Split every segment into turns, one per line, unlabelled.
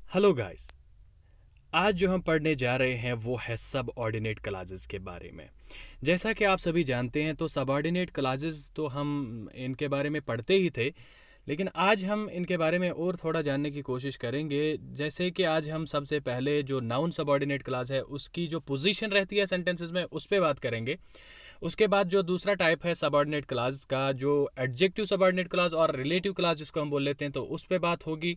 Hello guys. आज जो हम पढ़ने जा रहे हैं वो है सब ऑर्डिनेट क्लासेस के बारे में। जैसा कि आप सभी जानते हैं तो सबऑर्डिनेट क्लासेस तो हम इनके बारे में पढ़ते ही थे, लेकिन आज हम इनके बारे में और थोड़ा जानने की कोशिश करेंगे। जैसे कि आज हम सबसे पहले जो नाउन सबऑर्डिनेट क्लास है उसकी जो पोजीशन रहती है सेंटेंसेस में उस पर बात करेंगे। उसके बाद जो दूसरा टाइप है सबऑर्डिनेट क्लास का, जो एडजेक्टिव सबऑर्डिनेट क्लास और रिलेटिव क्लास जिसको हम बोल लेते हैं, तो उस पे बात होगी।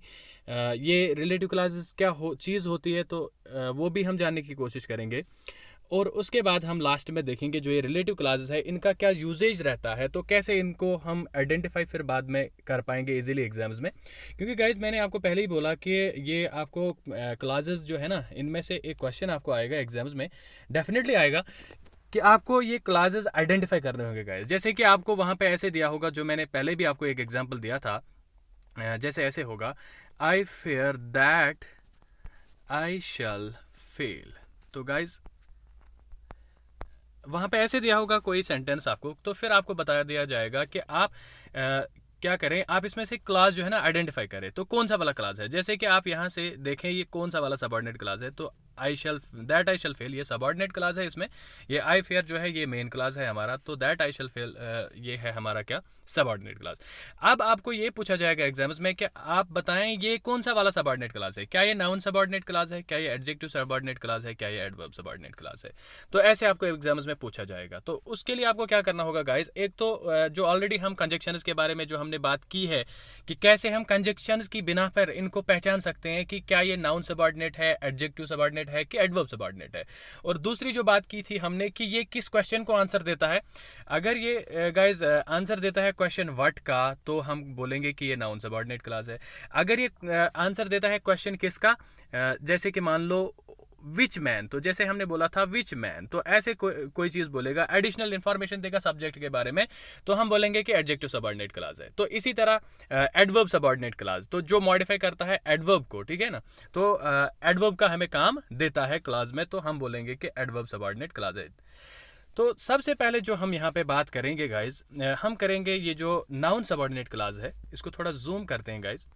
ये रिलेटिव क्लासेस क्या चीज़ होती है, तो वो भी हम जानने की कोशिश करेंगे। और उसके बाद हम लास्ट में देखेंगे जो ये रिलेटिव क्लासेस है इनका क्या यूजेज रहता है, तो कैसे इनको हम आइडेंटिफाई फिर बाद में कर पाएंगे इजीली एग्जाम्स में। क्योंकि गाइज मैंने आपको पहले ही बोला कि ये आपको क्लासेस जो है ना, इनमें से एक क्वेश्चन आपको आएगा एग्जाम्स में, डेफिनेटली आएगा, कि आपको ये क्लासेस आइडेंटिफाई करने होंगे गाइस। जैसे कि आपको वहाँ पे ऐसे दिया होगा, जो मैंने पहले भी आपको एक एग्जांपल दिया था। जैसे ऐसे होगा, I fear that I shall fail. तो गाइस वहाँ पे ऐसे दिया होगा कोई सेंटेंस आपको, तो फिर आपको बता दिया जाएगा कि आप क्या करें, आप इसमें से क्लास जो है ना आइडेंटिफाई करें, तो कौन सा वाला क्लास है। जैसे कि आप यहाँ से देखें ये कौन सा वाला सबऑर्डिनेट क्लास है, तो आई शैल दैट आई शैल फेल ये सबऑर्डिनेट क्लास है इसमें। ये आई फेयर जो है ये मेन क्लास है हमारा, तो दैट आई शैल फेल ये है हमारा क्या, सबऑर्डिनेट क्लास। अब आपको ये पूछा जाएगा एग्जाम्स में कि आप बताएं ये कौन सा वाला सबऑर्डिनेट क्लास है, क्या ये नाउन सबऑर्डिनेट क्लास है, क्या ये एडजेक्टिव सबऑर्डिनेट क्लास है, क्या ये एडवर्ब सबऑर्डिनेट क्लास है। तो ऐसे आपको एग्जाम्स में पूछा जाएगा। तो उसके लिए आपको क्या करना होगा गाइस, एक तो जो ऑलरेडी हम कंजक्शंस के बारे में जो हमने बात की है कि कैसे हम कंजक्शंस की बिना पर इनको पहचान सकते हैं कि क्या ये नाउन सबऑर्डिनेट है, एडजेक्टिव सबऑर्डिनेट है कि एडवर्ब सबऑर्डिनेट है। और दूसरी जो बात की थी हमने कि ये किस क्वेश्चन को आंसर देता है। अगर ये गाइस आंसर देता है क्वेश्चन व्हाट का, तो हम बोलेंगे कि ये नाउन सबऑर्डिनेट क्लास है। अगर ये आंसर देता है क्वेश्चन किसका, जैसे कि मान लो विच मैन, तो जैसे हमने बोला था विच मैन, तो ऐसे कोई चीज़ बोलेगा, एडिशनल इंफॉर्मेशन देगा सब्जेक्ट के बारे में, तो हम बोलेंगे कि एडजेक्टिव सबऑर्डिनेट क्लास है। तो इसी तरह एडवर्ब सबऑर्डिनेट क्लास, तो जो मॉडिफाई करता है एडवर्ब को, ठीक है ना, तो एडवर्ब का हमें काम देता है क्लास में, तो हम बोलेंगे कि एडवर्ब सबऑर्डिनेट क्लास है। तो सबसे पहले जो हम यहाँ पे बात करेंगे गाइज, हम करेंगे ये जो नाउन सबऑर्डिनेट क्लास है, इसको थोड़ा जूम करते हैं गाइज।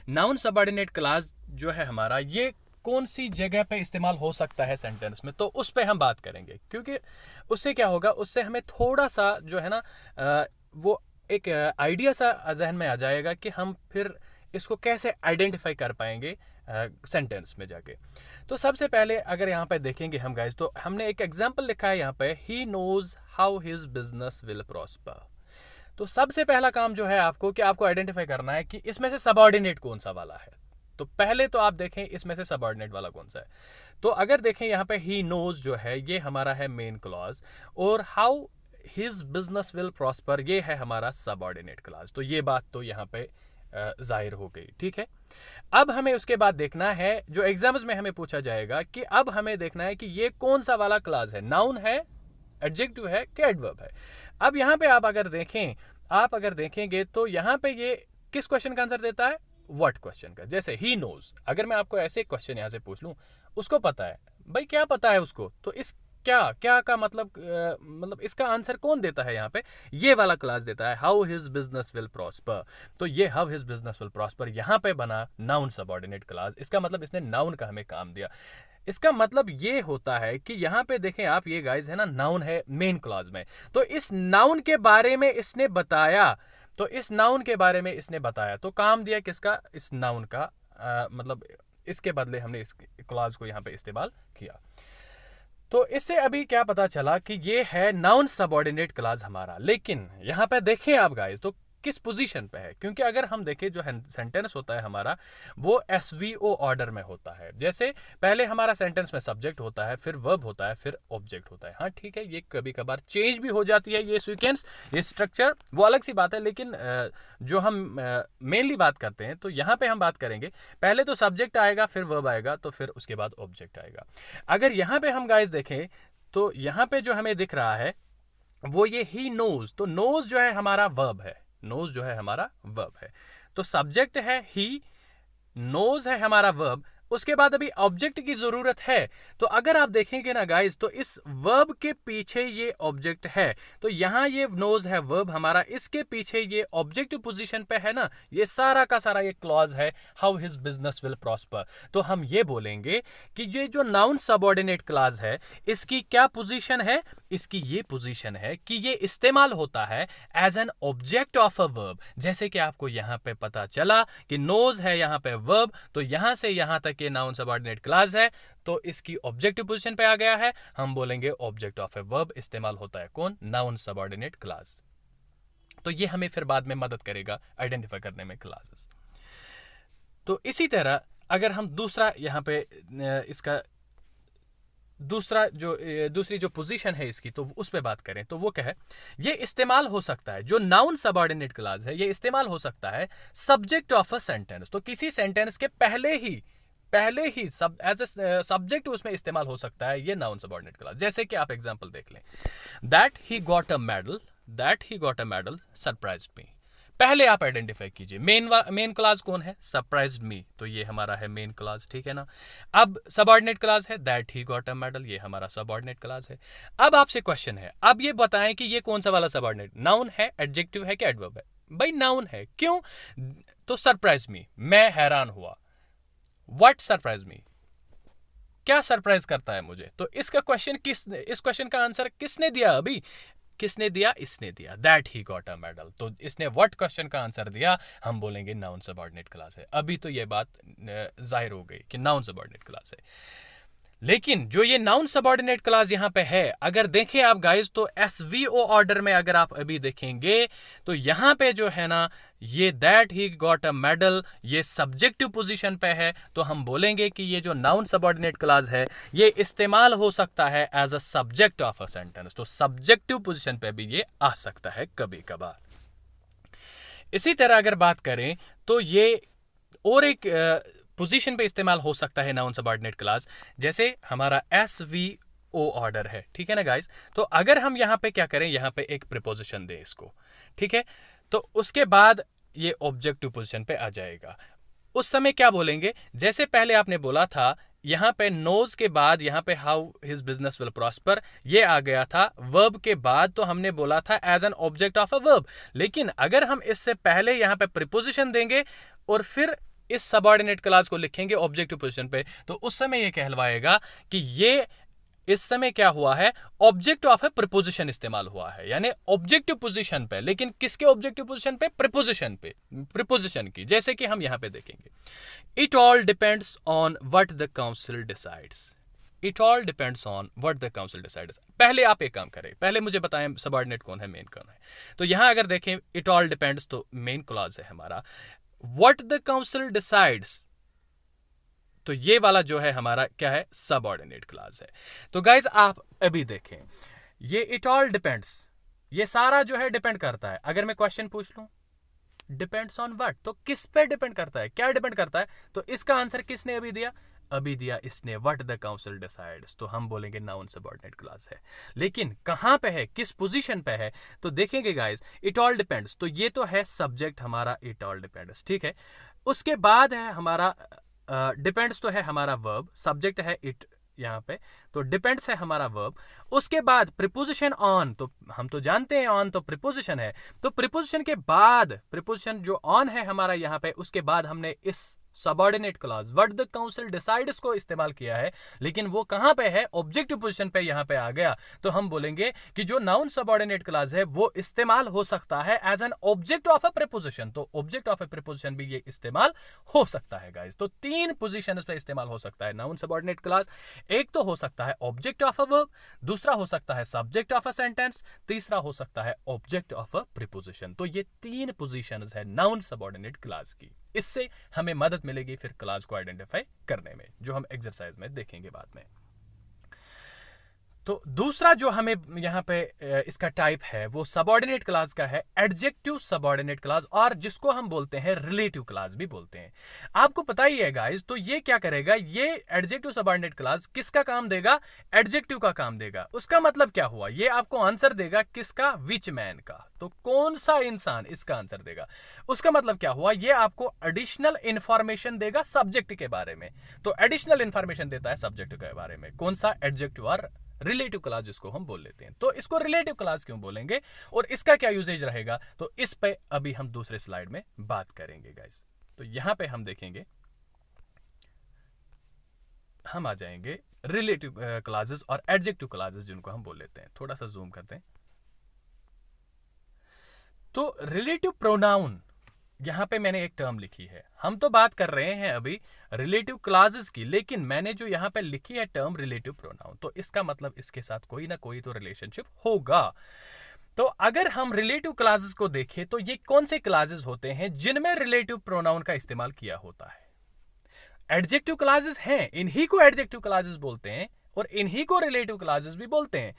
नाउन सबऑर्डिनेट क्लास जो है हमारा, ये कौन सी जगह पे इस्तेमाल हो सकता है सेंटेंस में, तो उस पे हम बात करेंगे। क्योंकि उससे क्या होगा, उससे हमें थोड़ा सा जो है ना वो एक आइडिया सा जहन में आ जाएगा कि हम फिर इसको कैसे आइडेंटिफाई कर पाएंगे सेंटेंस में जाके। तो सबसे पहले अगर यहाँ पे देखेंगे हम गाइज, तो हमने एक एग्जांपल लिखा है यहाँ पे, he knows how his business will prosper. तो सबसे पहला काम जो है आपको कि आपको आइडेंटिफाई करना है कि इसमें से सबऑर्डिनेट कौन सा वाला है। तो पहले तो आप देखें इसमें से सबऑर्डिनेट वाला कौन सा है। तो अगर देखें यहाँ पे ही नोज जो है ये हमारा है मेन क्लॉज, और how his business will prosper ये है हमारा सबऑर्डिनेट क्लॉज। तो ये बात तो यहाँ पे जाहिर हो गई, ठीक है। अब हमें उसके बाद देखना है, जो एग्जाम्स में हमें पूछा जाएगा कि अब हमें देखना है कि ये कौन सा वाला क्लॉज है, नाउन है, एडजेक्टिव है कि एडवर्ब है। अब यहाँ पे आप अगर देखेंगे तो यहाँ पे ये किस क्वेश्चन का आंसर देता है, व्हाट क्वेश्चन का। जैसे ही नोज, अगर मैं आपको ऐसे क्वेश्चन यहाँ से पूछ लूँ, उसको पता है, भाई क्या पता है उसको, तो इस क्या क्या का मतलब इसका आंसर कौन देता है यहाँ पे, ये वाला क्लास देता है, how his business will prosper. तो ये how his business will prosper यहाँ पे बना नाउन सबऑर्डिनेट क्लास। इसका मतलब इसने नाउन का हमें काम दिया। इसका मतलब ये होता है कि यहाँ पे देखें आप, ये गाइज है ना, नाउन है मेन क्लॉज में, तो इस नाउन के बारे में इसने बताया, तो इस नाउन के बारे में इसने बताया, तो काम दिया किसका, इस नाउन का, मतलब इसके बदले हमने इस क्लॉज को यहाँ पे इस्तेमाल किया। तो इससे अभी क्या पता चला कि ये है नाउन सबऑर्डिनेट क्लॉज हमारा। लेकिन यहाँ पे देखें आप गाइज, तो किस पोजीशन पे है, क्योंकि अगर हम देखें जो सेंटेंस होता है हमारा वो एसवीओ ऑर्डर में होता है। जैसे पहले हमारा सेंटेंस में सब्जेक्ट होता है, फिर वर्ब होता है, फिर ऑब्जेक्ट होता है। हाँ ठीक है, ये कभी कभार चेंज भी हो जाती है, ये सीक्वेंस, ये स्ट्रक्चर, वो अलग सी बात है। लेकिन जो हम मेनली बात करते हैं, तो यहाँ पे हम बात करेंगे पहले तो सब्जेक्ट आएगा, फिर वर्ब आएगा, तो फिर उसके बाद ऑब्जेक्ट आएगा। अगर यहाँ पे हम गाइस देखें, तो यहाँ पे जो हमें दिख रहा है वो ये ही नोज, तो नोज जो है हमारा वर्ब है, नोज जो है हमारा वर्ब है। तो सब्जेक्ट है ही, नोज है हमारा वर्ब, उसके बाद अभी ऑब्जेक्ट की जरूरत है। तो अगर आप देखेंगे ना गाइस, तो इस वर्ब के पीछे ये ऑब्जेक्ट है। तो यहां ये नोज है वर्ब हमारा, इसके पीछे ये ऑब्जेक्टिव पोजीशन पे है ना, ये सारा का सारा ये क्लॉज है, how his business will prosper. तो हम ये बोलेंगे कि ये जो नाउन सबऑर्डिनेट क्लॉज है, इसकी क्या पोजीशन है, इसकी ये पोजीशन है कि ये इस्तेमाल होता है as an object of a verb. जैसे कि आपको यहां पे पता चला कि नोज है यहां पे वर्ब, तो यहां से यहां तक ये नाउन सबऑर्डिनेट क्लॉज है, तो इसकी ऑब्जेक्टिव पोजीशन पे आ गया है, हम बोलेंगे ऑब्जेक्ट ऑफ ए वर्ब इस्तेमाल होता है कौन, नाउन सबऑर्डिनेट क्लॉज। तो ये हमें फिर बाद में मदद करेगा आइडेंटिफाई करने में क्लॉजेस। तो इसी तरह अगर हम दूसरा यहां पे इसका दूसरी जो पोजीशन है इसकी, तो उस पे बात करें तो वो क्या है, ये इस्तेमाल हो सकता है, जो नाउन सबऑर्डिनेट क्लॉज है ये इस्तेमाल हो सकता है सब्जेक्ट ऑफ अ सेंटेंस। तो किसी सेंटेंस के पहले ही सब एज ए सब्जेक्ट उसमें इस्तेमाल हो सकता है ये नाउन सबऑर्डिनेट क्लॉज। जैसे कि आप एग्जांपल देख लें, that he got a medal surprised me. पहले आप आइडेंटिफाई कीजिए मेन क्लॉज कौन है, सरप्राइज्ड मी, तो ये हमारा है मेन क्लॉज, ठीक है ना। अब सबऑर्डिनेट क्लॉज है that he got a medal, ये हमारा सबऑर्डिनेट क्लॉज है। अब आपसे क्वेश्चन है, अब ये बताएं कि ये कौन सा वाला सबऑर्डिनेट, नाउन है, एडजेक्टिव है कि एडवर्ब है। भाई नाउन है, क्यों, तो सरप्राइज मी, मैं हैरान हुआ। व्हाट सरप्राइज मी, क्या सरप्राइज करता है मुझे। तो इसका क्वेश्चन इस क्वेश्चन का आंसर किसने दिया, अभी किसने दिया, इसने दिया, that he got a medal. तो इसने व्हाट क्वेश्चन का आंसर दिया, हम बोलेंगे नाउन सबऑर्डिनेट क्लॉज है। अभी तो ये बात जाहिर हो गई कि नाउन सबऑर्डिनेट क्लॉज है। लेकिन जो ये नाउन सबऑर्डिनेट क्लॉज यहां पे है, अगर देखें आप गाइस, तो एसवीओ ऑर्डर में अगर आप अभी देखेंगे तो यहां पे जो है ना, ये that he got a medal ये सब्जेक्टिव पोजीशन पे है। तो हम बोलेंगे कि ये जो नाउन सबऑर्डिनेट क्लॉज है ये इस्तेमाल हो सकता है as a subject of a sentence. तो सब्जेक्टिव पोजीशन पे भी ये आ सकता है कभी कभार। इसी तरह अगर बात करें तो ये और एक पोजीशन पे इस्तेमाल हो सकता है नाउन सबऑर्डिनेट क्लॉज, जैसे हमारा एसवीओ ऑर्डर है, ठीक है ना गाइस। तो अगर हम यहां पे क्या करें, यहां पे एक प्रीपोजिशन दें इसको, ठीक है, तो उसके बाद ये ऑब्जेक्टिव पोजीशन पे आ जाएगा। उस समय क्या बोलेंगे, जैसे पहले आपने बोला था यहां पे नोज के बाद यहां पे how his business will prosper, ये आ गया था वर्ब के बाद, तो हमने बोला था as an object of a verb. लेकिन अगर हम इससे पहले यहां पे प्रीपोजिशन देंगे और फिर इस सबऑर्डिनेट क्लॉज को लिखेंगे ऑब्जेक्टिव पोजीशन पे, तो उस समय ये कहलवाएगा कि ये इस समय क्या हुआ है, ऑब्जेक्ट ऑफ ए प्रीपोजिशन इस्तेमाल हुआ है, यानी ऑब्जेक्टिव पोजीशन पे। लेकिन किसके ऑब्जेक्टिव पोजीशन पे, प्रीपोजिशन पे, प्रीपोजिशन की। जैसे कि हम यहां पे देखेंगे, it all depends on what the council decides. It all depends on what the council decides. पहले आप एक काम करें, पहले मुझे बताएं सबऑर्डिनेट कौन है, मेन कौन है। तो यहां अगर देखें इट ऑल डिपेंड्स, तो मेन क्लॉज है हमारा। व्हाट द काउंसिल डिसाइड्स, तो ये वाला जो है हमारा क्या है, सबऑर्डिनेट क्लॉज है। तो गाइज आप अभी देखें, ये इट ऑल डिपेंड्स, ये सारा जो है डिपेंड करता है। अगर मैं क्वेश्चन पूछ लूं डिपेंड्स ऑन व्हाट, तो किस पे डिपेंड करता है, क्या डिपेंड करता है, तो इसका आंसर किसने अभी दिया, अभी दिया इसने, व्हाट द काउंसिल डिसाइड्स। तो हम बोलेंगे नाउन सबऑर्डिनेट क्लॉज है। लेकिन कहां पे है, किस पोजीशन पे है, तो देखेंगे गाइज इट ऑल डिपेंड्स, तो ये तो है सब्जेक्ट हमारा इट ऑल डिपेंड्स, ठीक है। उसके बाद है हमारा डिपेंड्स, तो है हमारा वर्ब, सब्जेक्ट है इट यहां पे, तो डिपेंड्स है हमारा वर्ब। उसके बाद प्रीपोजिशन ऑन, तो हम तो जानते हैं ऑन तो प्रीपोजिशन है, तो प्रीपोजिशन के बाद, प्रीपोजिशन जो ऑन है हमारा यहां पे, उसके बाद हमने इस subordinate clause what the council decides को इस्तेमाल किया है। लेकिन वो कहां पे है, ऑब्जेक्टिव पोजीशन पे यहां पे आ गया। तो हम बोलेंगे कि जो नाउन सबऑर्डिनेट क्लॉज है वो इस्तेमाल हो सकता है as an object of a preposition. तो ऑब्जेक्ट ऑफ अ प्रीपोजिशन भी ये इस्तेमाल हो सकता है गाइस। तो तीन पोजीशन पे इस्तेमाल हो सकता है नाउन सबऑर्डिनेट क्लॉज। एक तो हो सकता है ऑब्जेक्ट ऑफ अ वर्ब, दूसरा हो सकता है सब्जेक्ट ऑफ अ सेंटेंस, तीसरा हो सकता है ऑब्जेक्ट ऑफ अ प्रीपोजिशन। तो ये तीन पोजीशंस है नाउन सबऑर्डिनेट क्लॉज की। इससे हमें मदद मिलेगी फिर क्लॉज को आइडेंटिफाई करने में, जो हम एक्सरसाइज में देखेंगे बाद में। तो दूसरा जो हमें यहाँ पे इसका टाइप है वो सबऑर्डिनेट क्लास का है, एडजेक्टिव सबऑर्डिनेट क्लास, और जिसको हम बोलते हैं रिलेटिव क्लास भी बोलते हैं। आपको पता ही है गाइस, तो ये क्या करेगा, ये एडजेक्टिव सबऑर्डिनेट क्लास किसका काम देगा, एडजेक्टिव का काम देगा। उसका मतलब क्या हुआ, ये आपको आंसर देगा किसका, विच मैन का, तो कौन सा इंसान, इसका आंसर देगा। उसका मतलब क्या हुआ, ये आपको एडिशनल इंफॉर्मेशन देगा सब्जेक्ट के बारे में। तो एडिशनल इंफॉर्मेशन देता है सब्जेक्ट के बारे में, कौन सा, एडजेक्टिव और रिलेटिव क्लास जिसको हम बोल लेते हैं। तो इसको रिलेटिव क्लास क्यों बोलेंगे और इसका क्या यूजेज रहेगा, तो इस पे अभी हम दूसरे स्लाइड में बात करेंगे गाइस। तो यहां पे हम देखेंगे, हम आ जाएंगे रिलेटिव क्लासेस और एडजेक्टिव क्लासेस जिनको हम बोल लेते हैं। थोड़ा सा जूम करते हैं। तो रिलेटिव प्रोनाउन, यहां पे मैंने एक टर्म लिखी है, हम तो बात कर रहे हैं अभी रिलेटिव क्लासेस की, लेकिन मैंने जो यहां पे लिखी है टर्म रिलेटिव प्रोनाउन, तो इसका मतलब इसके साथ कोई ना कोई तो रिलेशनशिप होगा। तो अगर हम रिलेटिव क्लासेस को देखें तो ये कौन से क्लासेस होते हैं जिनमें रिलेटिव प्रोनाउन का इस्तेमाल किया होता है। एडजेक्टिव क्लासेस हैं, इन्हीं को एडजेक्टिव क्लासेस बोलते हैं और इन्हीं को रिलेटिव क्लासेस भी बोलते हैं।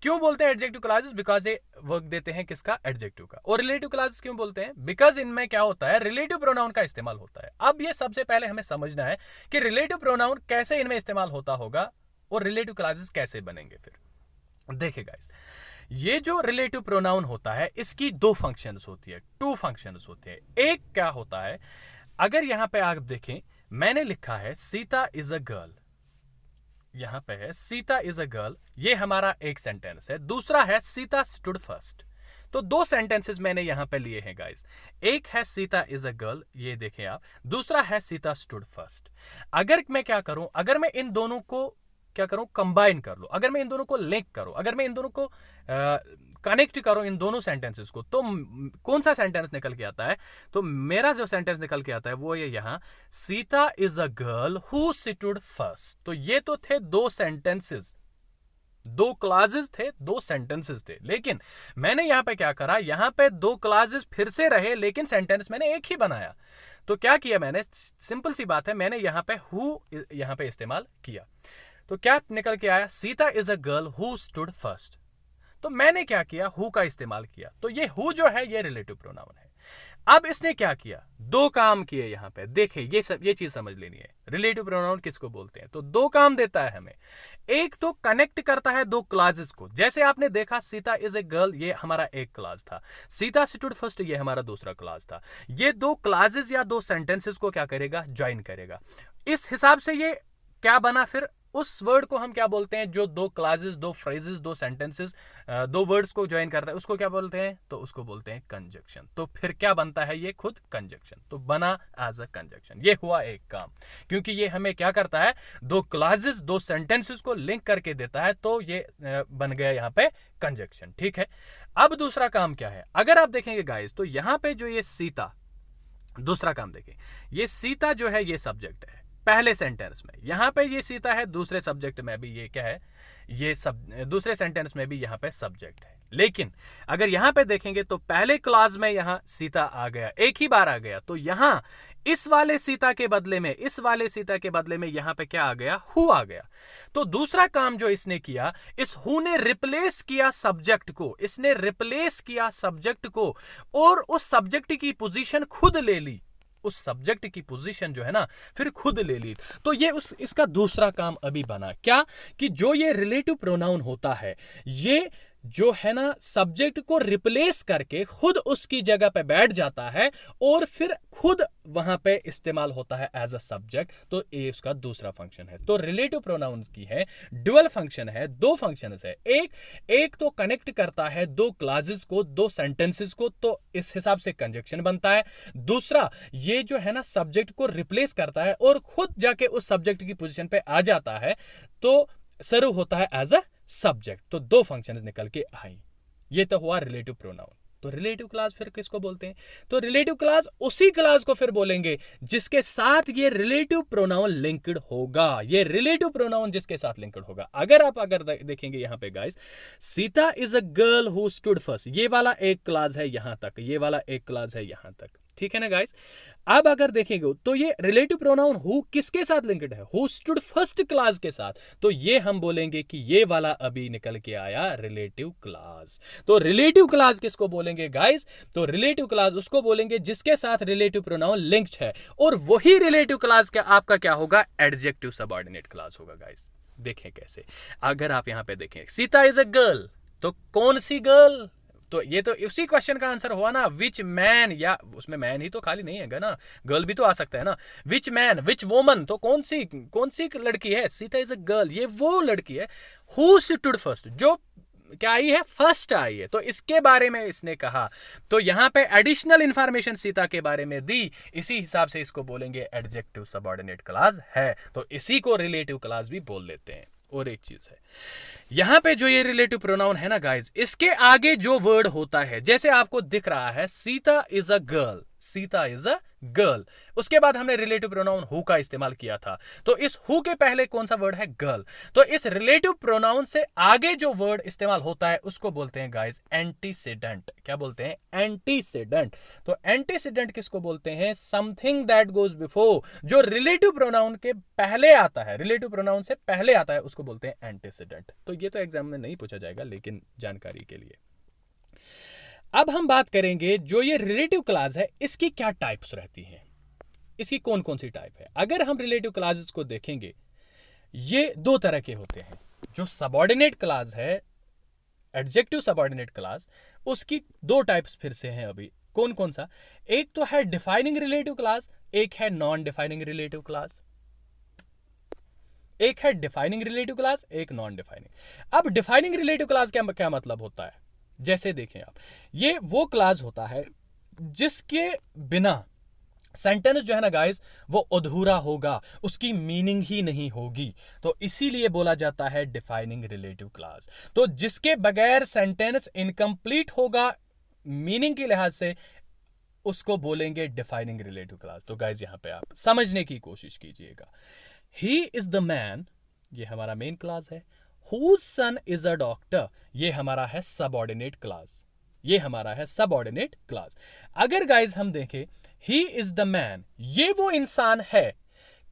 क्यों बोलते हैं एडजेक्टिव क्लासेस, बिकॉज ये वर्क देते हैं किसका, एडजेक्टिव का। और रिलेटिव क्लासेस क्यों बोलते हैं, बिकॉज इनमें क्या होता है, रिलेटिव प्रोनाउन का इस्तेमाल होता है। अब ये सबसे पहले हमें समझना है कि रिलेटिव प्रोनाउन कैसे इनमें इस्तेमाल होता होगा और रिलेटिव क्लासेस कैसे बनेंगे। फिर देखिए गाइस, ये जो रिलेटिव प्रोनाउन होता है इसकी दो फंक्शंस होती है, टू फंक्शंस होते हैं। एक क्या होता है, अगर यहां पे आप देखें, मैंने लिखा है सीता इज अ गर्ल, यहां पे है सीता इज अ गर्ल, ये हमारा एक सेंटेंस है। दूसरा है सीता स्टूड फर्स्ट। तो दो सेंटेंसेस मैंने यहां पे लिए हैं गाइस, एक है सीता इज अ गर्ल, ये देखें आप, दूसरा है सीता स्टूड फर्स्ट। अगर मैं क्या करूं, अगर मैं इन दोनों को क्या करूं, कंबाइन कर लो, अगर मैं इन दोनों को लिंक करूं, अगर मैं इन दोनों को कनेक्ट करूं, इन दोनों सेंटेंसेस को, तो कौन सा सेंटेंस निकल के आता है, तो मेरा जो सेंटेंस निकल के आता है वो ये यहां, Sita is a girl who stood first. तो ये तो थे दो सेंटेंसेस, दो क्लासेस थे, दो सेंटेंसेस थे, लेकिन मैंने यहां पे क्या करा, यहां पे दो क्लासेस फिर से रहे लेकिन सेंटेंस मैंने एक ही बनाया। तो क्या किया मैंने, सिंपल सी बात है, मैंने यहां पे हु यहां पे इस्तेमाल किया। तो क्या निकल के आया, Sita is a girl who stood first. तो मैंने क्या किया, हु का इस्तेमाल किया। तो ये हु जो है ये रिलेटिव प्रोनाउन है। अब इसने क्या किया, दो काम किए यहां पे, देखिए ये चीज समझ लेनी है, रिलेटिव प्रोनाउन किसको बोलते हैं। तो दो काम देता है हमें, एक तो कनेक्ट करता है दो क्लासेस को, जैसे आपने देखा सीता इज ए गर्ल ये हमारा एक क्लास था, सीता स्टूड फर्स्ट ये हमारा दूसरा क्लास था। ये दो क्लासेस या दो सेंटेंसेस को क्या करेगा, ज्वाइन करेगा। इस हिसाब से ये क्या बना, फिर उस वर्ड को हम क्या बोलते हैं, जो दो क्लासेस, दो फ्रेजेस, दो सेंटेंसेस, दो वर्ड्स को ज्वाइन करता है, उसको क्या बोलते हैं, तो उसको बोलते हैं कंजक्शन। तो फिर क्या बनता है, ये खुद कंजक्शन, तो बना एज अ कंजक्शन। ये हुआ एक काम, क्योंकि ये हमें क्या करता है, दो क्लासेस, दो सेंटेंसेस को लिंक करके देता है, तो ये बन गया यहां पे कंजक्शन। ठीक है, अब दूसरा काम क्या है, अगर आप देखेंगे गाइस, तो यहां पे जो ये सीता, दूसरा काम देखिए, ये सीता जो है ये सब्जेक्ट है पहले सेंटेंस में, यहां पे ये सीता है, दूसरे सब्जेक्ट में भी ये क्या है, ये सब दूसरे सेंटेंस में भी यहां पे सब्जेक्ट है। लेकिन अगर यहां पे देखेंगे तो पहले क्लास में यहां सीता आ गया, एक ही बार आ गया, तो यहां इस वाले सीता के बदले में, इस वाले सीता के बदले में यहां पे क्या आ गया, हु आ गया। तो दूसरा काम जो इसने किया, इस हु ने रिप्लेस किया सब्जेक्ट को, इसने रिप्लेस किया सब्जेक्ट को और उस सब्जेक्ट की पोजीशन खुद ले ली, उस सब्जेक्ट की पोजीशन जो है ना फिर खुद ले ली। तो ये इसका दूसरा काम अभी बना, क्या कि जो ये रिलेटिव प्रोनाउन होता है, ये जो है ना सब्जेक्ट को रिप्लेस करके खुद उसकी जगह पे बैठ जाता है और फिर खुद वहां पे इस्तेमाल होता है एज अ सब्जेक्ट। तो ये उसका दूसरा फंक्शन है। तो रिलेटिव प्रोनाउंस की है ड्यूअल फंक्शन है, दो फंक्शंस है, एक तो कनेक्ट करता है दो क्लासेस को, दो सेंटेंसेस को, तो इस हिसाब से कंजक्शन बनता है। दूसरा ये जो है ना सब्जेक्ट को रिप्लेस करता है और खुद जाके उस सब्जेक्ट की पोजीशन पे आ जाता है, तो सर्व होता है एज अ सब्जेक्ट। तो दो फंक्शंस निकल के आई, ये तो हुआ रिलेटिव प्रोनाउन। तो रिलेटिव क्लास फिर किसको बोलते हैं, तो रिलेटिव क्लास उसी क्लास को फिर बोलेंगे जिसके साथ ये रिलेटिव प्रोनाउन लिंक्ड होगा, ये रिलेटिव प्रोनाउन जिसके साथ लिंक्ड होगा। अगर देखेंगे यहां पे guys, Sita is a girl who stood first, ये वाला एक क्लास है यहां तक, ये वाला एक क्लास है यहां तक, ठीक है ना गाइस। अब अगर देखेंगे तो ये रिलेटिव प्रोनाउन हु किसके साथ लिंक्ड है, हु स्टूड फर्स्ट क्लास के साथ, तो ये हम बोलेंगे कि ये वाला अभी निकल के आया रिलेटिव क्लास। तो रिलेटिव क्लास किसको बोलेंगे गाइस, तो रिलेटिव क्लास उसको बोलेंगे जिसके साथ रिलेटिव प्रोनाउन लिंक्ड है, और वही रिलेटिव क्लास का आपका क्या होगा, एडजेक्टिव सबऑर्डिनेट क्लास होगा गाइस। देखें कैसे, अगर आप यहां पे देखें सीता इज अ गर्ल, तो कौन सी गर्ल, तो ये तो उसी क्वेश्चन का आंसर हुआ ना, विच मैन, या उसमें मैन ही तो खाली नहीं है ना, गर्ल भी तो आ सकता है ना, विच मैन, विच वोमन, तो कौन सी लड़की है, सीता इज अ गर्ल, ये वो लड़की है। हु स्टूड फर्स्ट, जो क्या आई है, फर्स्ट आई है, तो इसके बारे में इसने कहा, तो यहां पे एडिशनल इंफॉर्मेशन सीता के बारे में दी, इसी हिसाब से इसको बोलेंगे एडजेक्टिव सबऑर्डिनेट क्लास है, तो इसी को रिलेटिव क्लास भी बोल लेते हैं। और एक चीज है यहां पे जो ये रिलेटिव प्रोनाउन है ना गाइज, इसके आगे जो वर्ड होता है, जैसे आपको दिख रहा है Sita is a girl, Sita is a girl, उसके बाद हमने रिलेटिव प्रोनाउन हु का इस्तेमाल किया था, तो इस हु के पहले कौन सा वर्ड है, गर्ल, तो इस रिलेटिव प्रोनाउन से आगे जो वर्ड इस्तेमाल होता है उसको बोलते हैं गाइज एंटीसीडेंट। क्या बोलते हैं, एंटीसीडेंट। तो एंटीसीडेंट किसको बोलते हैं, समथिंग दैट गोज बिफोर, जो रिलेटिव प्रोनाउन के पहले आता है, रिलेटिव प्रोनाउन से पहले आता है, उसको बोलते हैं एंटीसीडेंट। तो ये तो एग्जाम में नहीं पूछा जाएगा, लेकिन जानकारी के लिए। अब हम बात करेंगे जो ये रिलेटिव क्लास है इसकी क्या टाइप्स रहती हैं, इसकी कौन कौन सी टाइप है। अगर हम रिलेटिव क्लासेस को देखेंगे, ये दो तरह के होते हैं। जो सबऑर्डिनेट क्लास है, एडजेक्टिव सबऑर्डिनेट क्लास, उसकी दो टाइप्स फिर से हैं अभी। कौन कौन सा, एक तो है डिफाइनिंग रिलेटिव क्लास, एक है नॉन डिफाइनिंग रिलेटिव क्लास। एक है डिफाइनिंग रिलेटिव क्लास, एक नॉन डिफाइनिंग। अब डिफाइनिंग रिलेटिव क्लास क्या मतलब होता है, जैसे देखें आप, ये वो क्लास होता है जिसके बिना सेंटेंस जो है ना गाइस वो अधूरा होगा, उसकी मीनिंग ही नहीं होगी, तो इसीलिए बोला जाता है डिफाइनिंग रिलेटिव क्लास। तो जिसके बगैर सेंटेंस इनकम्प्लीट होगा मीनिंग के लिहाज से, उसको बोलेंगे डिफाइनिंग रिलेटिव क्लास। तो गाइस यहां पे आप समझने की कोशिश कीजिएगा, ही इज द मैन, ये हमारा मेन क्लास है। Whose son is a doctor, ये हमारा है सबऑर्डिनेट क्लास, ये हमारा है सबऑर्डिनेट क्लास। अगर गाइज हम देखें he is the man, ये वो इंसान है,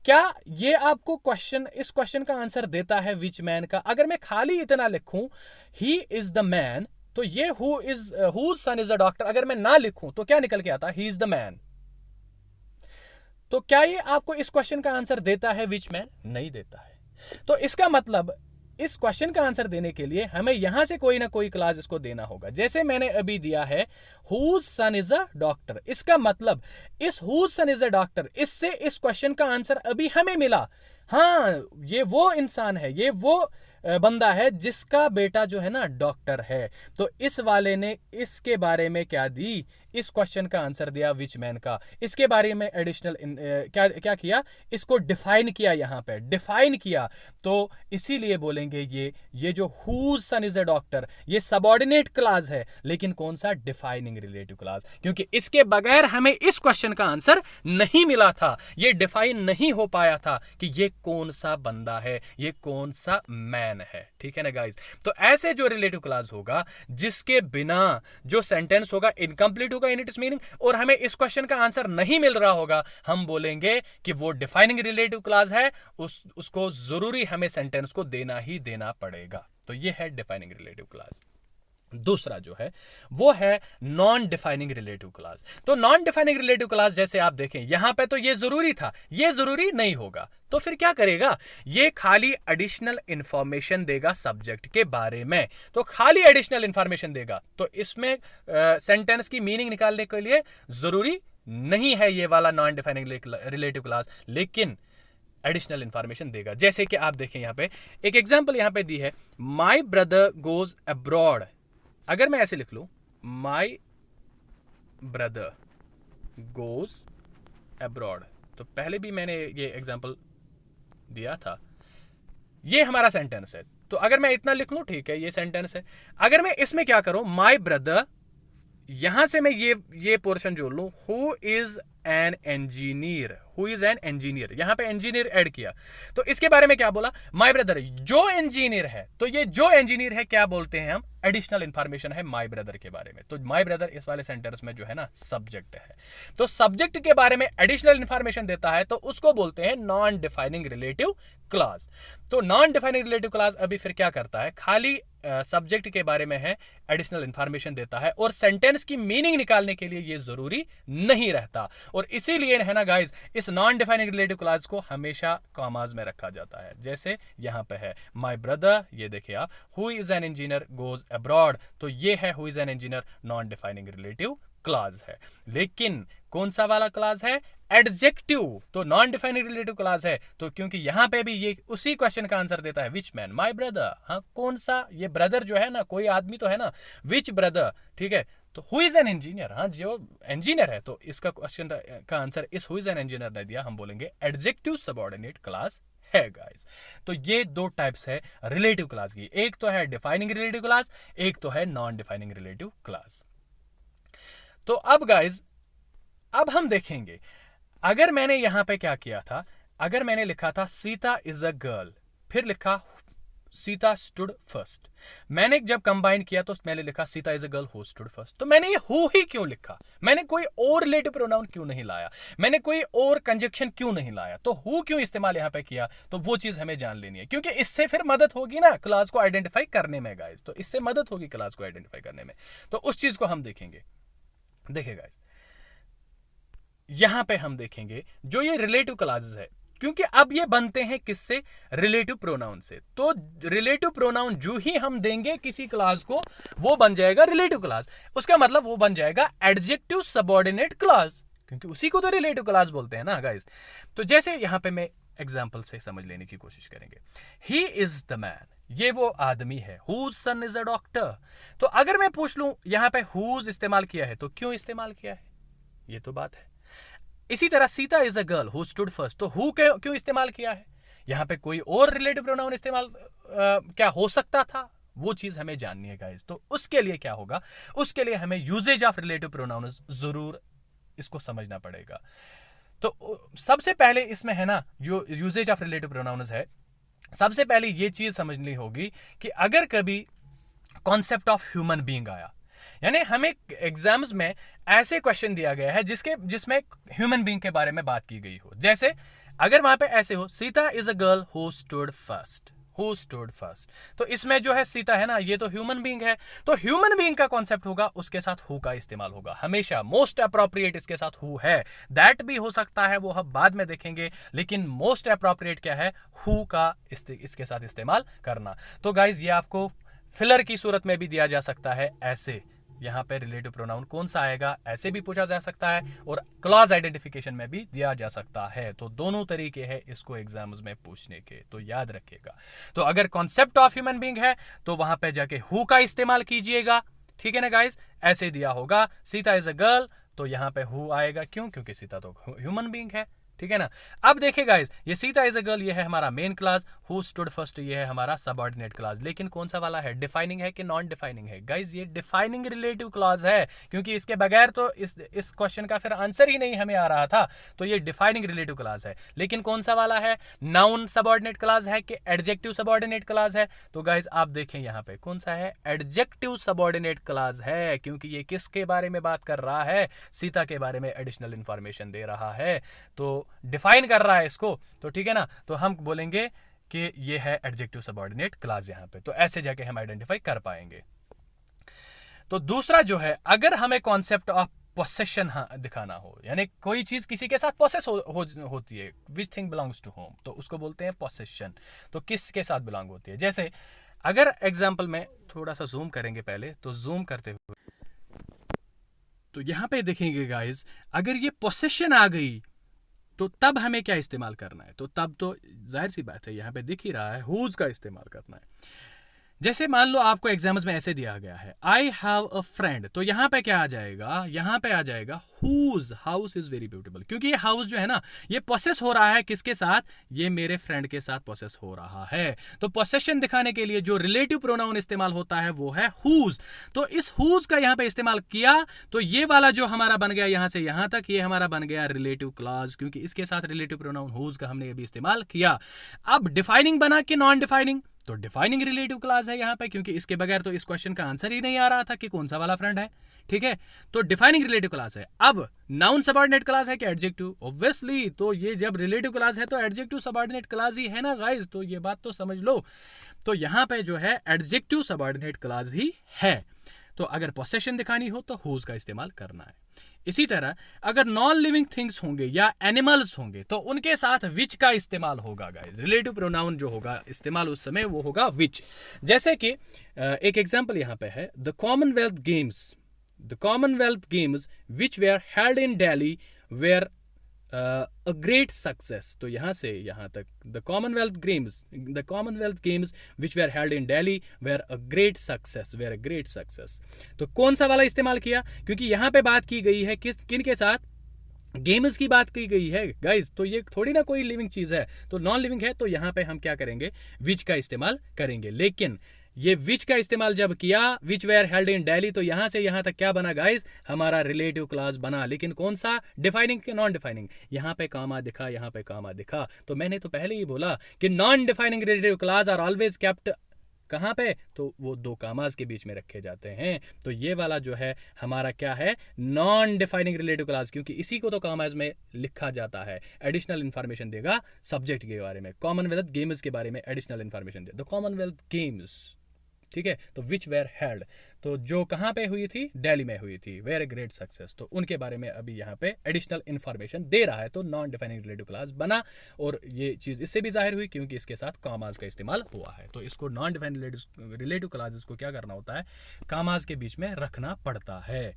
क्या ये आपको क्वेश्चन, इस क्वेश्चन का आंसर देता है विच मैन का। अगर मैं खाली इतना लिखूं he is the man, तो ये whose son is a doctor अगर मैं ना लिखूं तो क्या निकल के आता, he is the man। तो क्या ये आपको इस क्वेश्चन का आंसर देता है विच मैन, नहीं देता है। तो इसका मतलब इस क्वेश्चन का आंसर देने के लिए हमें यहां से कोई ना कोई क्लास इसको देना होगा। जैसे मैंने अभी दिया है whose son is a doctor, इसका मतलब इस whose son is a doctor, इससे इस क्वेश्चन का आंसर अभी हमें मिला, हाँ ये वो इंसान है, ये वो बंदा है जिसका बेटा जो है ना डॉक्टर है। तो इस वाले ने इसके बारे में क्या दी, इस क्वेश्चन का आंसर दिया विच मैन का, इसके बारे में एडिशनल क्या किया, इसको डिफाइन किया, यहां पे डिफाइन किया। तो इसीलिए बोलेंगे ये जो whose son is a doctor, ये सबऑर्डिनेट क्लास है, लेकिन कौन सा, डिफाइनिंग रिलेटिव क्लास, क्योंकि इसके बगैर हमें इस क्वेश्चन का आंसर नहीं मिला था, ये डिफाइन नहीं हो पाया था कि ये कौन सा बंदा है, ये कौन सा मैन है। ठीक है ना गाइस, तो ऐसे जो रिलेटिव क्लास होगा जिसके बिना जो सेंटेंस होगा इनकम्प्लीट होगा इन इट्स मीनिंग, और हमें इस क्वेश्चन का आंसर नहीं मिल रहा होगा, हम बोलेंगे कि वो डिफाइनिंग रिलेटिव क्लास है, उसको जरूरी हमें सेंटेंस को देना ही देना पड़ेगा। तो ये है डिफाइनिंग रिलेटिव क्लास। दूसरा जो है वो है नॉन डिफाइनिंग रिलेटिव क्लास। तो नॉन डिफाइनिंग रिलेटिव क्लास जैसे आप देखें यहां पे, तो ये जरूरी था, ये जरूरी नहीं होगा, तो फिर क्या करेगा, ये खाली एडिशनल इंफॉर्मेशन देगा सब्जेक्ट के बारे में। तो खाली एडिशनल इंफॉर्मेशन देगा, तो इसमें सेंटेंस की मीनिंग निकालने के लिए जरूरी नहीं है ये वाला नॉन डिफाइनिंग रिलेटिव क्लास, लेकिन एडिशनल इंफॉर्मेशन देगा। जैसे कि आप देखें यहां पे एक एग्जांपल यहां पे दी है, माय ब्रदर गोज अब्रॉड। अगर मैं ऐसे लिख लूं, माय ब्रदर गोज अब्रॉड, तो पहले भी मैंने ये एग्जांपल दिया था, ये हमारा सेंटेंस है। तो अगर मैं इतना लिख लूं, ठीक है ये सेंटेंस है। अगर मैं इसमें क्या करूं, माय ब्रदर, यहां से मैं ये पोर्शन जोड़ लूं, who is an engineer, who is an engineer, यहां पे इंजीनियर ऐड किया, तो इसके बारे में क्या बोला, माय ब्रदर जो इंजीनियर है, तो ये जो इंजीनियर है क्या बोलते हैं हम, एडिशनल इंफॉर्मेशन है माय ब्रदर के बारे में। तो माय ब्रदर इस वाले सेंटेंस में जो है ना सब्जेक्ट है, तो सब्जेक्ट के बारे में एडिशनल इंफॉर्मेशन देता है तो उसको बोलते हैं नॉन डिफाइनिंग रिलेटिव क्लॉज। तो नॉन डिफाइनिंग रिलेटिव क्लॉज अभी फिर क्या करता है, खाली सब्जेक्ट के बारे में है, एडिशनल इंफॉर्मेशन देता है, और सेंटेंस की मीनिंग निकालने के लिए ये जरूरी नहीं रहता, और इसीलिए है ना गाइस, इस नॉन डिफाइनिंग रिलेटिव क्लॉज को हमेशा कॉमास में रखा जाता है। जैसे यहां पे है माय ब्रदर, ये देखिए आप, who is an engineer goes abroad, तो ये है who is an engineer, non defining relative clause है। लेकिन कौन सा वाला क्लॉज है, एडजेक्टिव, तो नॉन डिफाइनिंग रिलेटिव क्लॉज है, तो क्योंकि यहां पे भी ये उसी क्वेश्चन का आंसर देता है, विच मैन, माय ब्रदर, हाँ कौन सा, ये ब्रदर जो है ना, कोई आदमी तो है ना, विच ब्रदर, ठीक है, तो हु इज एन इंजीनियर, हाँ जो इंजीनियर है, तो इसका क्वेश्चन का आंसर इस हु इज एन इंजीनियर ने दिया, हम बोलेंगे एडजेक्टिव सबऑर्डिनेट क्लॉज है गाइस। तो ये दो टाइप्स है रिलेटिव क्लॉज की, एक तो है डिफाइनिंग रिलेटिव क्लॉज, एक तो है नॉन डिफाइनिंग रिलेटिव क्लॉज। तो अब गाइस, अब हम देखेंगे, अगर मैंने यहां पे क्या किया था, अगर मैंने लिखा था सीता इज अ गर्ल, फिर लिखा सीता स्टूड फर्स्ट, मैंने जब कंबाइन किया तो मैंने लिखा Sita is a girl who stood first, तो मैंने ये हु ही क्यों लिखा, मैंने कोई और रिलेटिव प्रोनाउन क्यों नहीं लाया, मैंने कोई और कंजक्शन क्यों नहीं लाया, तो हु क्यों इस्तेमाल यहां पे किया, तो वो चीज हमें जान लेनी है, क्योंकि इससे फिर मदद होगी ना क्लास को आइडेंटिफाई करने में गाइस, तो इससे मदद होगी क्लास को आइडेंटिफाई करने में, तो उस चीज को हम देखेंगे। देखिए गाइस, यहां पे हम देखेंगे जो ये रिलेटिव क्लॉजेस है, क्योंकि अब ये बनते हैं किससे, रिलेटिव प्रोनाउन से, तो रिलेटिव प्रोनाउन जो ही हम देंगे किसी क्लॉज को वो बन जाएगा रिलेटिव क्लॉज, उसका मतलब वो बन जाएगा एडजेक्टिव सबऑर्डिनेट क्लॉज, क्योंकि उसी को तो रिलेटिव क्लॉज बोलते हैं ना गाइस। तो जैसे यहां पे मैं एग्जांपल से समझ लेने की कोशिश करेंगे, ही इज द मैन, ये वो आदमी है, whose son is a doctor, तो अगर मैं पूछ लूं यहां पे हुज इस्तेमाल किया है, तो क्यों इस्तेमाल किया है, ये तो बात है। इसी तरह Sita is a girl who stood first, तो हु क्यों इस्तेमाल किया है, यहां पे कोई और रिलेटिव प्रोनाउन इस्तेमाल क्या हो सकता था, वो चीज हमें जाननी है गाइस। तो उसके लिए क्या होगा, उसके लिए हमें यूजेज ऑफ रिलेटिव प्रोनाउन जरूर इसको समझना पड़ेगा। तो सबसे पहले इसमें है ना जो यूजेज ऑफ रिलेटिव प्रोनाउंस है, सबसे पहले ये चीज समझनी होगी कि अगर कभी कॉन्सेप्ट ऑफ ह्यूमन बीइंग आया, यानी हमें एग्जाम्स में ऐसे क्वेश्चन दिया गया है जिसमें ह्यूमन बीइंग के बारे में बात की गई हो, जैसे अगर वहां पे ऐसे हो Sita is a girl who stood first, who stood first, तो इसमें जो है सीता है ना, ये तो ह्यूमन बीइंग है, तो ह्यूमन बीइंग का कॉन्सेप्ट होगा, उसके साथ हु का इस्तेमाल होगा हमेशा, मोस्ट अप्रोप्रिएट इसके साथ हु है, दैट भी हो सकता है, वो हम बाद में देखेंगे, लेकिन मोस्ट अप्रोप्रिएट क्या है, हु का इसके साथ इस्तेमाल करना। तो गाइज ये आपको फिलर की सूरत में भी दिया जा सकता है, ऐसे यहां पे रिलेटिव प्रोनाउन कौन सा आएगा ऐसे भी पूछा जा सकता है, और क्लॉज आइडेंटिफिकेशन में भी दिया जा सकता है, तो दोनों तरीके हैं इसको एग्जाम्स में पूछने के, तो याद रखिएगा। तो अगर कॉन्सेप्ट ऑफ ह्यूमन बीइंग है तो वहां पे जाके हु का इस्तेमाल कीजिएगा, ठीक है ना गाइस, ऐसे दिया होगा सीता इज अ गर्ल, तो यहां पे हु आएगा, क्यों, क्योंकि सीता तो ह्यूमन बीइंग है, ठीक है ना। अब देखिए गाइस, ये सीता इज अ गर्ल, ये है हमारा main class, who stood first ये है हमारा सबऑर्डिनेट क्लास, लेकिन कौन सा वाला है, डिफाइनिंग है कि नॉन डिफाइनिंग है, गाइस ये डिफाइनिंग रिलेटिव क्लॉज है, क्योंकि इसके बगैर तो इस क्वेश्चन का फिर आंसर ही नहीं हमें आ रहा था, तो ये डिफाइनिंग रिलेटिव क्लॉज है। लेकिन कौन सा वाला है, नाउन सबऑर्डिनेट क्लॉज है कि एडजेक्टिव सबऑर्डिनेट क्लॉज है, तो गाइस आप देखें यहाँ पे कौन सा है, एडजेक्टिव सबऑर्डिनेट क्लॉज है, क्योंकि ये किसके बारे में बात कर रहा है, सीता के बारे में एडिशनल इंफॉर्मेशन दे रहा है, तो डिफाइन कर रहा है इसको, तो ठीक है ना, तो हम बोलेंगे कि ये है एडजेक्टिव सबऑर्डिनेट क्लॉज यहां पे, तो ऐसे जाके हम आइडेंटिफाई कर पाएंगे। तो दूसरा जो है, अगर हमें कॉन्सेप्ट ऑफ पोसेशन दिखाना हो, यानी कोई चीज किसी के साथ पोसेस होती है, which thing belongs to home, तो उसको बोलते हैं पोसेशन, तो किसके साथ बिलोंग होती है। जैसे अगर एग्जाम्पल में थोड़ा सा जूम करेंगे पहले, तो जूम करते हुए तो यहां पे देखेंगे गाइस, अगर ये पोसेशन आ गई तो तब हमें क्या इस्तेमाल करना है, तो तब तो जाहिर सी बात है यहां पे दिख ही रहा है हुज का इस्तेमाल करना है। जैसे मान लो आपको एग्जाम्स में ऐसे दिया गया है, आई हैव अ फ्रेंड, तो यहाँ पे क्या आ जाएगा, यहाँ पे आ जाएगा whose house is very beautiful, क्योंकि ये हाउस जो है ना, ये पोसेस हो रहा है किसके साथ, ये मेरे फ्रेंड के साथ पोसेस हो रहा है। तो पोसेशन दिखाने के लिए जो रिलेटिव प्रोनाउन इस्तेमाल होता है वो है हुज। तो इस हुज का यहाँ पे इस्तेमाल किया, तो ये वाला जो हमारा बन गया यहाँ से यहाँ तक, ये हमारा बन गया रिलेटिव क्लॉज, क्योंकि इसके साथ रिलेटिव प्रोनाउन हुज का हमने अभी इस्तेमाल किया। अब डिफाइनिंग बना कि नॉन डिफाइनिंग, तो डिफाइनिंग रिलेटिव क्लॉज है यहाँ पे, क्योंकि इसके बगैर तो इस क्वेश्चन का आंसर ही नहीं आ रहा था कि कौन सा वाला फ्रेंड है। ठीक है, तो डिफाइनिंग रिलेटिव क्लॉज है। अब नाउन सबऑर्डिनेट क्लॉज है कि एडजेक्टिव, ऑब्वियसली तो ये जब रिलेटिव क्लॉज है तो एडजेक्टिव सबऑर्डिनेट क्लॉज ही है ना गाइस, तो ये बात तो समझ लो। तो यहाँ पे जो है एडजेक्टिव सबऑर्डिनेट क्लॉज ही है। तो अगर पोसेशन दिखानी हो तो हुज का इस्तेमाल करना है। इसी तरह अगर नॉन लिविंग थिंग्स होंगे या एनिमल्स होंगे तो उनके साथ विच का इस्तेमाल होगा गाइस। रिलेटिव प्रोनाउन जो होगा इस्तेमाल उस समय वो होगा विच। जैसे कि एक एग्जांपल यहाँ पे है, the Commonwealth Games which were held in Delhi were a great success. तो यहाँ से यहाँ तक the Commonwealth Games which were held in Delhi were a great success. तो कौन सा वाला इस्तेमाल किया, क्योंकि यहाँ पे बात की गई है किन के साथ, गेम्स की बात की गई है गाइज, तो ये थोड़ी ना कोई लिविंग चीज है, तो नॉन लिविंग है, तो यहाँ पे हम क्या करेंगे, विच का इस्तेमाल करेंगे। लेकिन ये विच का इस्तेमाल जब किया, विच वेयर हेल्ड इन दिल्ली, तो यहां से यहां तक क्या बना गाइस, हमारा रिलेटिव क्लॉज बना। लेकिन कौन सा, डिफाइनिंग के नॉन डिफाइनिंग। यहां पे कामा दिखा, यहां पे कामा दिखा, तो मैंने तो पहले ही बोला कि non defining relative clause are always kept कहां पे, तो वो दो कामाज के बीच में रखे जाते हैं। तो ये वाला जो है हमारा क्या है, नॉन डिफाइनिंग रिलेटिव क्लॉज, क्योंकि इसी को तो कामाज में लिखा जाता है। एडिशनल इंफॉर्मेशन देगा सब्जेक्ट के बारे में, कॉमनवेल्थ गेम्स के बारे में additional information they, the Commonwealth games. ठीक है, तो विच वेयर हेल्ड, तो जो कहां पे हुई थी, दिल्ली में हुई थी, वेयर ए ग्रेट सक्सेस, तो उनके बारे में अभी यहाँ पे एडिशनल इंफॉर्मेशन दे रहा है, तो नॉन डिफाइनिंग रिलेटिव क्लॉज बना। और ये चीज इससे भी जाहिर हुई क्योंकि इसके साथ कामाज का इस्तेमाल हुआ है। तो इसको नॉन डिफाइनिंग रिलेटिव क्लॉज को क्या करना होता है, कामाज के बीच में रखना पड़ता है।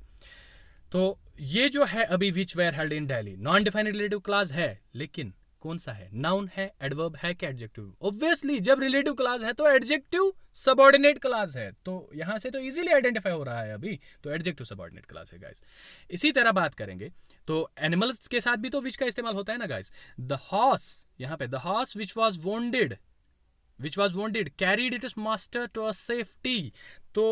तो ये जो है अभी which were held in Delhi non defining relative clause है, लेकिन कौन सा है, नाउन है, एडवर्ब है कि एडजेक्टिव। ऑब्वियसली जब रिलेटिव क्लॉज है तो एडजेक्टिव सबऑर्डिनेट क्लॉज है, तो यहां से तो इजीली आइडेंटिफाई हो रहा है अभी, तो एडजेक्टिव सबऑर्डिनेट क्लॉज है गाइस। इसी तरह बात करेंगे तो एनिमल्स के साथ भी तो विच का इस्तेमाल होता है ना गाइस। द हॉर्स, यहां पे the horse which was wounded carried its master to a safety. तो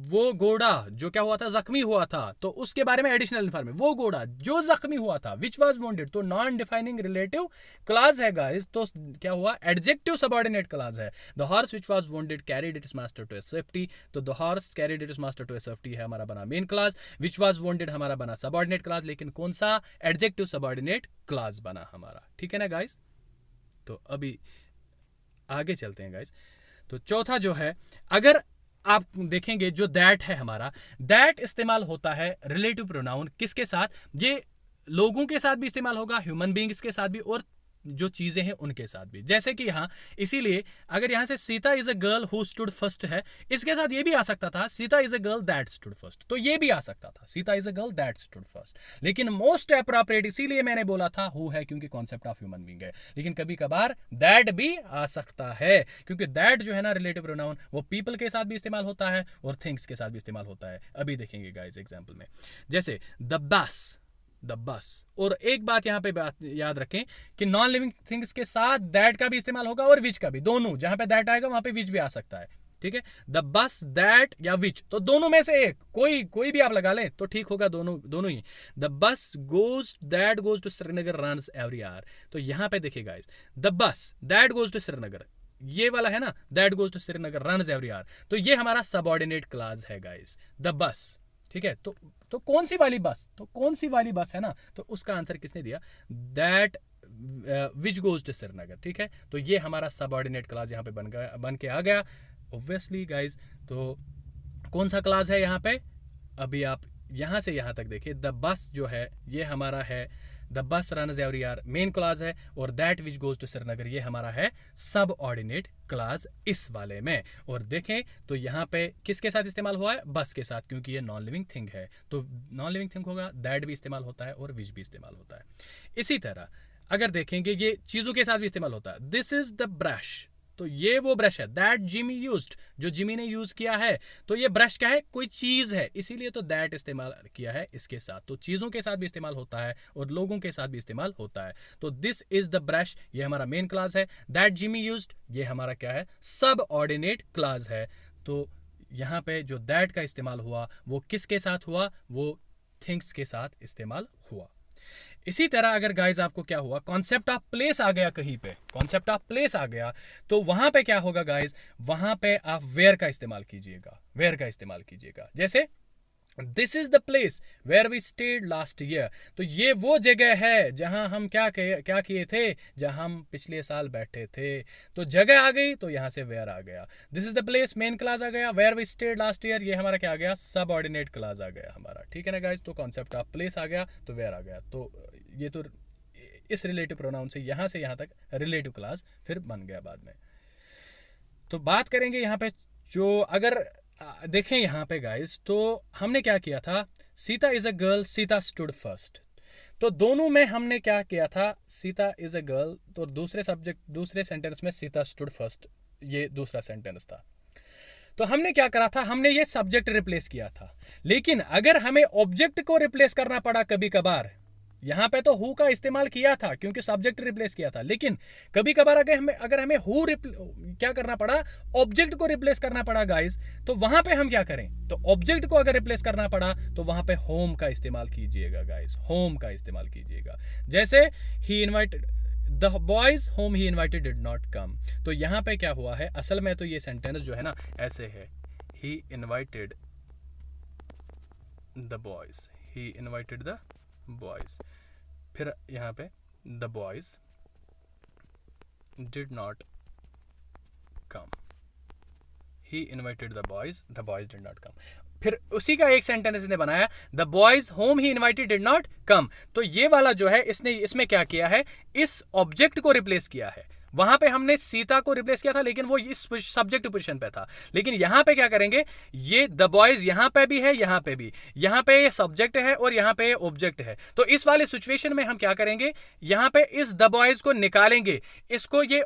वो घोड़ा जो क्या हुआ था, जख्मी हुआ था, तो उसके बारे में एडिशनल इन्फॉर्मेशन, वो घोड़ा जो जख्मी हुआ था, विच वाज वोंडेड, तो नॉन डिफाइनिंग रिलेटिव क्लॉज है गाइस, तो क्या हुआ, एडजेक्टिव सबऑर्डिनेट क्लॉज है। The horse which was wounded carried its master to a safety, तो the horse carried its master to a safety है हमारा बना main clause, which was wounded हमारा बना सबऑर्डिनेट क्लॉज, लेकिन कौन सा, एडजेक्टिव सबऑर्डिनेट क्लॉज बना हमारा। ठीक है ना गाइस, तो अभी आगे चलते हैं गाइस। तो चौथा जो है, अगर आप देखेंगे जो दैट है हमारा, दैट इस्तेमाल होता है रिलेटिव प्रोनाउन किसके साथ, ये लोगों के साथ भी इस्तेमाल होगा, ह्यूमन बींग्स के साथ भी, और जो चीजें हैं उनके साथ भी। जैसे कि यहाँ, इसीलिए अगर यहाँ से Sita is a girl who stood first है, इसके साथ ये भी आ सकता था Sita is a girl that stood first, तो ये भी आ सकता था Sita is a girl that stood first. लेकिन मोस्ट अप्रोप्रिएट, इसीलिए मैंने बोला था हु है, क्योंकि कॉन्सेप्ट ऑफ ह्यूमन बीइंग है। लेकिन कभी कभार दैट भी आ सकता है, क्योंकि दैट जो है ना रिलेटिव प्रोनाउन, वो पीपल के साथ भी इस्तेमाल होता है और थिंग्स के साथ भी इस्तेमाल होता है। अभी देखेंगे गाइस एग्जाम्पल में, जैसे द बस। और एक बात यहाँ पे याद रखें कि नॉन लिविंग थिंग्स के साथ दैट का भी इस्तेमाल होगा और विच का भी, दोनों, जहां पे दैट आएगा वहां पे विच भी आ सकता है। ठीक है, द बस, दैट या विच, तो दोनों में से एक, कोई भी आप लगा लें तो ठीक होगा, दोनों ही। The bus that goes to Srinagar runs every hour, तो यहां पे देखिए guys, the bus that goes to Srinagar, ये वाला है ना, that goes to Srinagar runs every hour, तो ये हमारा सबऑर्डिनेट क्लॉज है गाइस, द बस। ठीक है, तो कौन सी वाली बस है ना, तो उसका आंसर किसने दिया, that which goes to Srinagar. ठीक है, तो ये हमारा सबऑर्डिनेट क्लॉज यहाँ पे बन के आ गया ऑब्वियसली गाइज। तो कौन सा क्लॉज है यहाँ पे, अभी आप यहाँ से यहाँ तक देखिए, द बस जो है ये हमारा है, the bus runs every hour main clause है, और that which goes to Srinagar ये हमारा है सब ऑर्डिनेट क्लॉज इस वाले में। और देखें तो यहाँ पे किसके साथ इस्तेमाल हुआ है, बस के साथ, क्योंकि ये नॉन लिविंग थिंग है, तो नॉन लिविंग थिंग होगा, दैट भी इस्तेमाल होता है और विच भी इस्तेमाल होता है। इसी तरह अगर देखेंगे ये चीजों के साथ भी इस्तेमाल होता है, दिस इज द ब्रश, तो ये वो ब्रश है दैट जिमी यूज्ड, जो जिमी ने यूज किया है। तो ये ब्रश क्या है, कोई चीज है, इसीलिए तो दैट इस्तेमाल किया है इसके साथ। तो चीजों के साथ भी इस्तेमाल होता है और लोगों के साथ भी इस्तेमाल होता है। तो दिस इज द ब्रश, ये हमारा मेन क्लास है। दैट जिमी यूज्ड, ये हमारा क्या है, सब ऑर्डिनेट क्लास है। तो यहाँ पे जो दैट का इस्तेमाल हुआ वो किसके साथ हुआ, वो थिंग्स के साथ इस्तेमाल हुआ। इसी तरह अगर गाइज आपको क्या हुआ, कॉन्सेप्ट ऑफ प्लेस आ गया कहीं पे, कॉन्सेप्ट ऑफ प्लेस आ गया, तो वहां पे क्या होगा गाइज, वहां पे आप वेयर का इस्तेमाल कीजिएगा, वेयर का इस्तेमाल कीजिएगा। जैसे this is the place where we stayed last year, तो ये वो जगह है जहां हम क्या किए थे, जहां हम पिछले साल बैठे थे। तो जगह आ गई तो यहां से वेयर आ गया। This is the place main clause आ गया, where we stayed last year ये हमारा क्या आ गया, सब ऑर्डिनेट क्लास आ गया हमारा। ठीक है ना गाइज, तो कॉन्सेप्ट ऑफ प्लेस आ गया तो वेयर आ गया। तो ये तो इस रिलेटिव प्रोनाउन से यहां तक रिलेटिव क्लास फिर बन गया बाद में। तो बात करेंगे यहाँ पे, जो अगर देखें यहाँ पे गाइस, तो हमने क्या किया था, Sita is a girl, Sita stood first. तो दोनों में हमने क्या किया था, सीता इज अ गर्ल, तो दूसरे सेंटेंस में सीता स्टूड फर्स्ट, ये दूसरा सेंटेंस था। तो हमने क्या करा था, हमने ये सब्जेक्ट रिप्लेस किया था। लेकिन अगर हमें ऑब्जेक्ट को रिप्लेस करना पड़ा कभी कभार, यहां पे तो हु का इस्तेमाल किया था क्योंकि सब्जेक्ट रिप्लेस किया था, लेकिन कभी कभार अगर हमें हु क्या करना पड़ा, ऑब्जेक्ट को रिप्लेस करना पड़ा गाइस, तो वहां पे हम क्या करें, तो ऑब्जेक्ट को अगर रिप्लेस करना पड़ा तो वहां पे होम का इस्तेमाल कीजिएगा गाइस, होम का इस्तेमाल कीजिएगा। जैसे he invited the boys home he invited did not come, तो यहां पे क्या हुआ है, असल में तो ये सेंटेंस जो है ना ऐसे है, he invited the boys, he invited the boys, फिर यहाँ पे the boys did not come, he invited the boys did not come. फिर उसी का एक सेंटेंस इसने बनाया, the boys home he invited did not come. तो ये वाला जो है इसमें क्या किया है, इस ऑब्जेक्ट को रिप्लेस किया है। वहां पे हमने सीता को रिप्लेस किया था लेकिन वो इस सब्जेक्ट पोजीशन पे था, लेकिन यहां पे क्या करेंगे, ये द बॉयज यहां पे भी है, यहां पे भी, यहां पे ये सब्जेक्ट है और यहां पे ये ऑब्जेक्ट है। तो इस वाले सिचुएशन में हम क्या करेंगे, यहां पे इस द बॉयज को निकालेंगे, इसको ये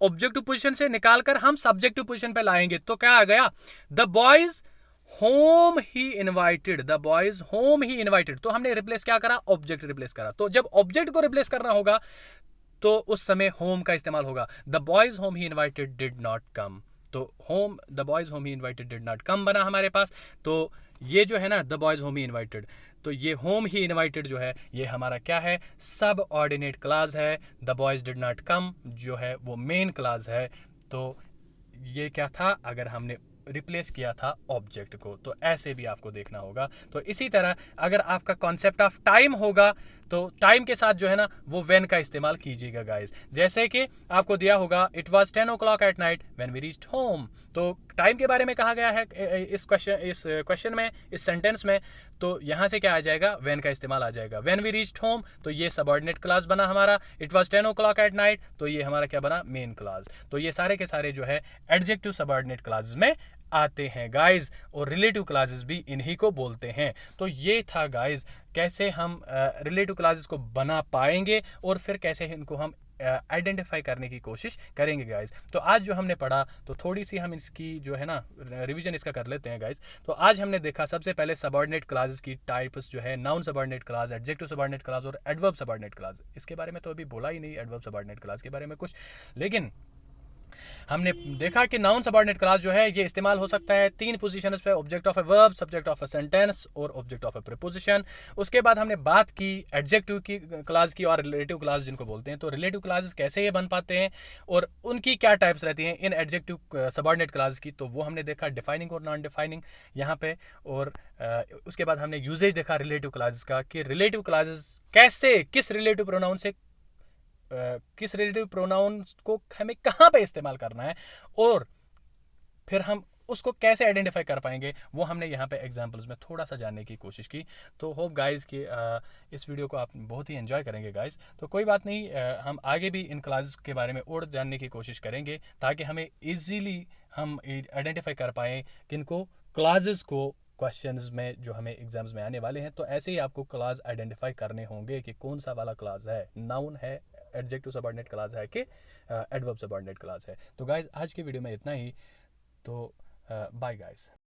ऑब्जेक्टिव पोजीशन से निकालकर हम सब्जेक्टिव पोजीशन पे लाएंगे। तो क्या आ गया, the boys home he invited, the boys home he invited. तो हमने रिप्लेस क्या करा, ऑब्जेक्ट रिप्लेस करा। तो जब ऑब्जेक्ट को रिप्लेस करना होगा तो उस समय होम का इस्तेमाल होगा, the boys home he invited did not come. तो home, the boys home he invited did not come बना हमारे पास। तो ये जो है ना, the boys home he invited, तो ये होम ही इनवाइटेड जो है ये हमारा क्या है, सब ऑर्डिनेट क्लास है। द बॉयज डिड नॉट कम जो है वो मेन क्लास है। तो ये क्या था, अगर हमने रिप्लेस किया था ऑब्जेक्ट को, तो ऐसे भी आपको देखना होगा। तो इसी तरह अगर आपका कॉन्सेप्ट ऑफ टाइम होगा तो टाइम के साथ जो है ना वो व्हेन का इस्तेमाल कीजिएगा गाइस। जैसे कि आपको दिया होगा, it was 10 o'clock at night when we reached home. तो टाइम के बारे में कहा गया है इस क्वेश्चन में, इस सेंटेंस में। तो यहाँ से क्या आ जाएगा, व्हेन का इस्तेमाल आ जाएगा। व्हेन वी रीच्ड होम, तो ये सबऑर्डिनेट क्लास बना हमारा। It was 10 o'clock at night, तो ये हमारा क्या बना, मेन क्लास। तो ये सारे के सारे जो है एडजेक्टिव सबऑर्डिनेट क्लासेस में आते हैं गाइज, और रिलेटिव क्लासेस भी इन्हीं को बोलते हैं। तो ये था गाइज, कैसे हम रिलेटिव क्लासेस को बना पाएंगे और फिर कैसे इनको हम आइडेंटिफाई करने की कोशिश करेंगे गाइज। तो आज जो हमने पढ़ा, तो थोड़ी सी हम इसकी जो है ना रिवीजन इसका कर लेते हैं गाइज। तो आज हमने देखा सबसे पहले सबऑर्डिनेट क्लासेस की टाइप्स जो है, noun subordinate class, adjective subordinate class और एडवर्ब सबऑर्डिनेट क्लास। इसके बारे में तो अभी बोला ही नहीं, एडवर्ब सबऑर्डिनेट क्लास के बारे में कुछ, लेकिन हमने देखा कि नाउन सबऑर्डिनेट क्लास जो है ये इस्तेमाल हो सकता है 3 पोजीशंस पे, object of a verb, subject of a sentence और ऑब्जेक्ट ऑफ ए प्रीपोजिशन। उसके बाद हमने बात की एडजेक्टिव की क्लास की और रिलेटिव क्लास जिनको बोलते हैं। तो रिलेटिव क्लासेस कैसे ये बन पाते हैं और उनकी क्या टाइप्स रहती हैं इन एडजेक्टिव सबऑर्डिनेट क्लास की, तो वो हमने देखा, डिफाइनिंग और नॉन डिफाइनिंग यहाँ पे। और उसके बाद हमने यूजेज देखा रिलेटिव क्लासेस का, कि रिलेटिव क्लासेस कैसे, किस रिलेटिव प्रोनाउन से किस रिलेटिव प्रोनाउन को हमें कहाँ पे इस्तेमाल करना है और फिर हम उसको कैसे आइडेंटिफाई कर पाएंगे, वो हमने यहाँ पे एग्जांपल्स में थोड़ा सा जानने की कोशिश की। तो होप गाइस कि इस वीडियो को आप बहुत ही एंजॉय करेंगे गाइस। तो कोई बात नहीं, हम आगे भी इन क्लासेस के बारे में और जानने की कोशिश करेंगे ताकि हमें ईजीली हम आइडेंटिफाई कर पाएँ किनको क्लासेस को क्वेश्चंस में जो हमें एग्जाम्स में आने वाले हैं। तो ऐसे ही आपको क्लास आइडेंटिफाई करने होंगे कि कौन सा वाला क्लास है, नाउन है, एडजेक्टिव सबऑर्डिनेट क्लास है कि एडवर्ब सबऑर्डिनेट क्लास है। तो गाइज आज की वीडियो में इतना ही। तो बाय गाइज।